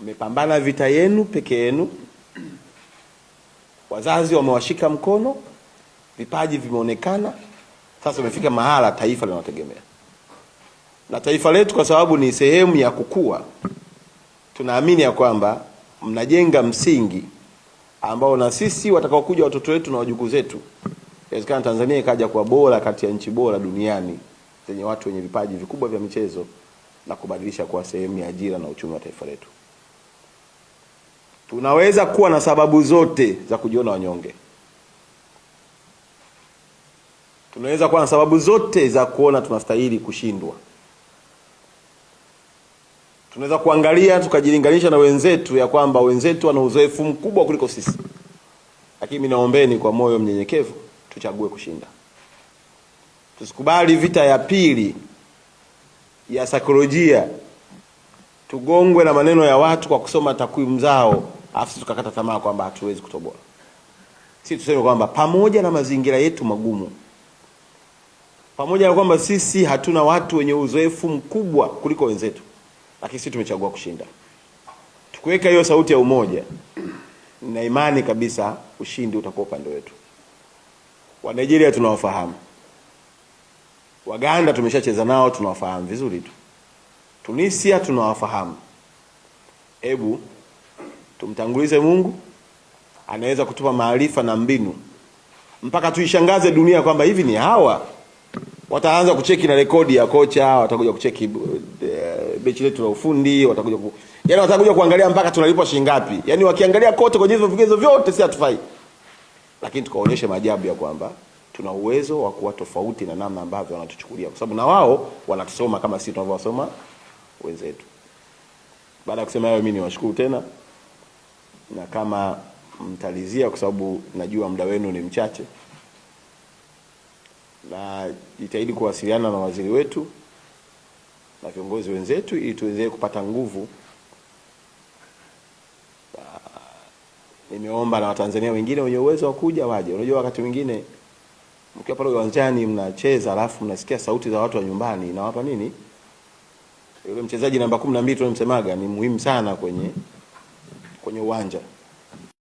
Mmepambana vita yenu peke yenu. Wazazi wamewashika mkono, vipaji vimeonekana. Sasa umefika mahala taifa linategemea. Na taifa letu kwa sababu ni sehemu ya kukua, tunaamini ya kwamba mnajenga msingi ambao na sisi watakaokuja watoto wetu na wajukuu zetu, inawezekana Tanzania ikaja kuwa bora kati ya nchi bora duniani zenye watu wenye vipaji vikubwa vya michezo na kubadilisha kuwa sehemu ya ajira na uchumi wa taifa letu. Tunaweza kuwa na sababu zote za kujiona wanyonge. Tunaweza kuwa na sababu zote za kuona tunastahili kushindwa. Tunaweza kuangalia tukajilinganisha na wenzetu ya kwamba wenzetu wana uzoefu mkubwa kuliko sisi. Lakini mimi naombeni kwa moyo mnyenyekevu tuchague kushinda. Tusikubali vita ya pili ya saikolojia, tugongwe na maneno ya watu kwa kusoma takwimu zao afu tukakata tamaa kwamba hatuwezi kutoboa. Sisi tuseme kwamba pamoja na mazingira yetu magumu, pamoja na kwamba sisi hatuna watu wenye uzoefu mkubwa kuliko wenzetu, lakini sisi tumechagua kushinda. Tukiweka hiyo sauti ya umoja, na imani kabisa ushindi utakuwa upande wetu. Wa Nigeria tunawafahamu. Waganda tumeshacheza nao, tunawafahamu vizuri tu. Tunisia tunawafahamu. Hebu tumtangulize Mungu, anaweza kutupa maarifa na mbinu mpaka tuishangaze dunia kwamba hivi ni hawa. Wataanza kucheki na rekodi ya kocha, watakuja kucheki bechi letu la ufundi, yaani watakuja kuangalia mpaka tunalipwa shilingi ngapi. Yaani wakiangalia kote kwenye hivyo vigezo vyote si hatufai. Lakini tukaonyeshe maajabu ya kwamba tuna uwezo wa kuwa tofauti na namna ambavyo wanatuchukulia, kwa sababu na wao wanatusoma kama sisi tunavyowasoma wenzetu. Baada ya kusema hayo, mimi niwashukuru tena, na kama mtalizia, kwa sababu najua muda wenu ni mchache, na jitahidi kuwasiliana na waziri wetu na viongozi wenzetu ili tuweze kupata nguvu. Nimeomba na Watanzania wengine wenye uwezo wa kuja waje. Unajua wakati mwingine mkiwa pale uwanjani mnacheza alafu mnasikia sauti za watu wa nyumbani, na wapa nini? Yule mchezaji namba 12 tunamsemaga ni muhimu sana kwenye uwanja.